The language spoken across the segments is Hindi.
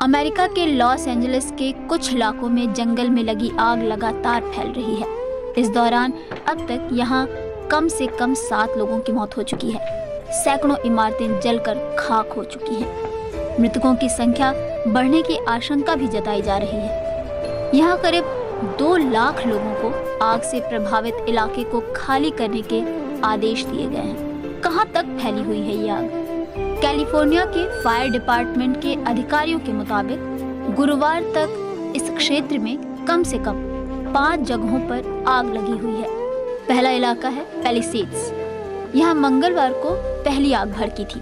अमेरिका के लॉस एंजलिस के कुछ इलाकों में जंगल में लगी आग लगातार फैल रही है। इस दौरान अब तक यहाँ कम से कम 7 लोगों की मौत हो चुकी है। सैकड़ों इमारतें जलकर खाक हो चुकी हैं। मृतकों की संख्या बढ़ने की आशंका भी जताई जा रही है। यहाँ करीब 2 लाख लोगों को आग से प्रभावित इलाके को खाली करने के आदेश दिए गए हैं। कहाँ तक फैली हुई है ये आग? कैलिफोर्निया के फायर डिपार्टमेंट के अधिकारियों के मुताबिक गुरुवार तक इस क्षेत्र में कम से कम 5 जगहों पर आग लगी हुई है। पहला इलाका है पैलिसेड्स। यहाँ मंगलवार को पहली आग भड़की थी।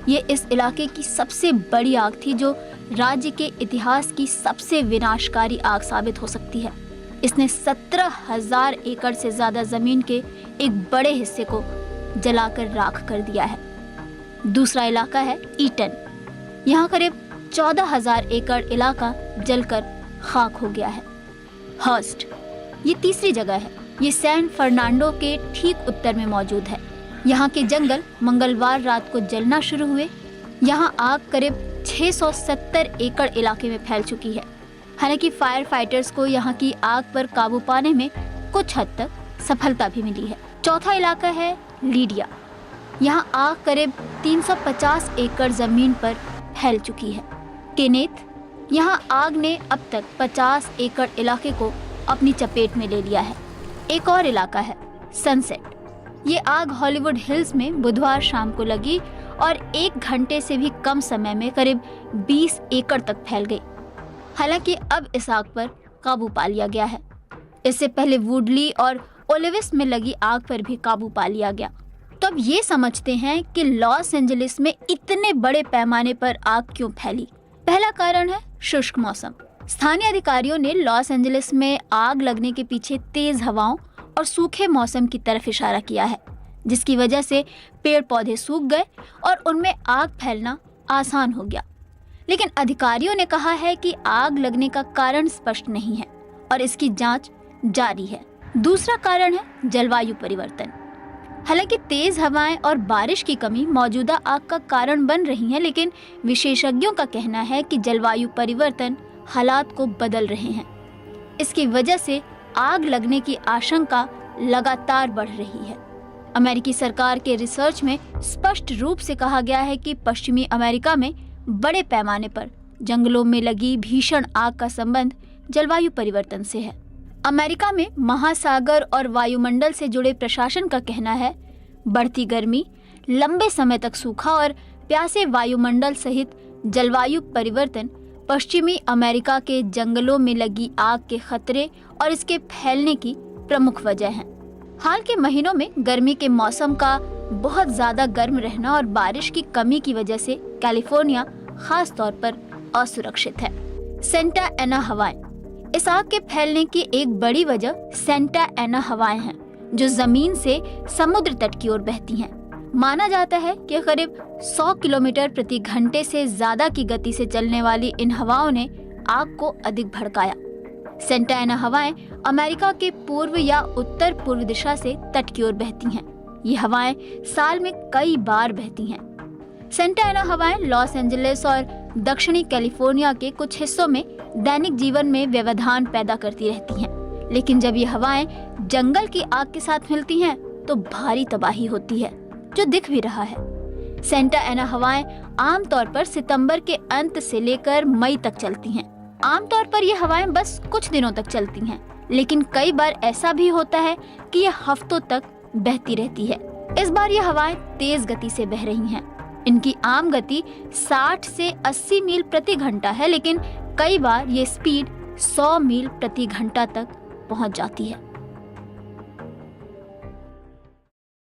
ये इस इलाके की सबसे बड़ी आग थी, जो राज्य के इतिहास की सबसे विनाशकारी आग साबित हो सकती है। इसने 17,000 एकड़ से ज्यादा जमीन के एक बड़े हिस्से को जलाकर राख कर दिया है। दूसरा इलाका है ईटन। यहाँ करीब 14,000 एकड़ इलाका जलकर खाक हो गया है। हर्स्ट, ये तीसरी जगह है। ये सैन फर्नांडो के ठीक उत्तर में मौजूद है। यहाँ के जंगल मंगलवार रात को जलना शुरू हुए। यहाँ आग करीब 670 एकड़ इलाके में फैल चुकी है। हालांकि फायर फाइटर्स को यहाँ की आग पर काबू पाने में कुछ हद तक सफलता भी मिली है। चौथा इलाका है लीडिया। यहाँ आग करीब 350 एकड़ जमीन पर फैल चुकी है। केनेथ, यहाँ आग ने अब तक 50 एकड़ इलाके को अपनी चपेट में ले लिया है। एक और इलाका है सनसेट। ये आग हॉलीवुड हिल्स में बुधवार शाम को लगी और 1 घंटे से भी कम समय में करीब 20 एकड़ तक फैल गई। हालांकि अब इस आग पर काबू पा लिया गया है। इससे पहले वुडली और ओलिविस में लगी आग पर भी काबू पा लिया गया। तो अब ये समझते हैं कि लॉस एंजलिस में इतने बड़े पैमाने पर आग क्यों फैली। पहला कारण है शुष्क मौसम। स्थानीय अधिकारियों ने लॉस एंजलिस में आग लगने के पीछे तेज हवाओं और सूखे मौसम की तरफ इशारा किया है, जिसकी वजह से पेड़ पौधे सूख गए और उनमें आग फैलना आसान हो गया। लेकिन अधिकारियों ने कहा है कि आग लगने का कारण स्पष्ट नहीं है और इसकी जांच जारी है। दूसरा कारण है जलवायु परिवर्तन। हालांकि तेज हवाएं और बारिश की कमी मौजूदा आग का कारण बन रही है, लेकिन विशेषज्ञों का कहना है कि जलवायु परिवर्तन हालात को बदल रहे हैं। इसकी वजह से आग लगने की आशंका लगातार बढ़ रही है। अमेरिकी सरकार के रिसर्च में स्पष्ट रूप से कहा गया है कि पश्चिमी अमेरिका में बड़े पैमाने पर जंगलों में लगी भीषण आग का संबंध जलवायु परिवर्तन से है। अमेरिका में महासागर और वायुमंडल से जुड़े प्रशासन का कहना है बढ़ती गर्मी, लंबे समय तक सूखा और प्यासे वायुमंडल सहित जलवायु परिवर्तन पश्चिमी अमेरिका के जंगलों में लगी आग के खतरे और इसके फैलने की प्रमुख वजह है। हाल के महीनों में गर्मी के मौसम का बहुत ज्यादा गर्म रहना और बारिश की कमी की वजह से कैलिफोर्निया खास तौर पर असुरक्षित है। सेंटा एना हवाएं। इस आग के फैलने की एक बड़ी वजह सेंटा एना हवाएं हैं, जो जमीन से समुद्र तट की ओर बहती हैं। माना जाता है कि करीब 100 किलोमीटर प्रति घंटे से ज्यादा की गति से चलने वाली इन हवाओं ने आग को अधिक भड़काया। सेंटा एना हवाएं अमेरिका के पूर्व या उत्तर पूर्व दिशा से तट की ओर बहती हैं। ये हवाएं साल में कई बार बहती हैं। सेंटा एना हवाएं लॉस एंजलिस और दक्षिणी कैलिफोर्निया के कुछ हिस्सों में दैनिक जीवन में व्यवधान पैदा करती रहती हैं। लेकिन जब ये हवाएं जंगल की आग के साथ मिलती हैं तो भारी तबाही होती है, जो दिख भी रहा है। सेंटा एना हवाएं आमतौर पर सितंबर के अंत से लेकर मई तक चलती हैं। आमतौर पर ये हवाएं बस कुछ दिनों तक चलती हैं, लेकिन कई बार ऐसा भी होता है कि ये हफ्तों तक बहती रहती है। इस बार ये हवाएं तेज गति से बह रही हैं। इनकी आम गति 60 से 80 मील प्रति घंटा है, लेकिन कई बार ये स्पीड 100 मील प्रति घंटा तक पहुंच जाती है।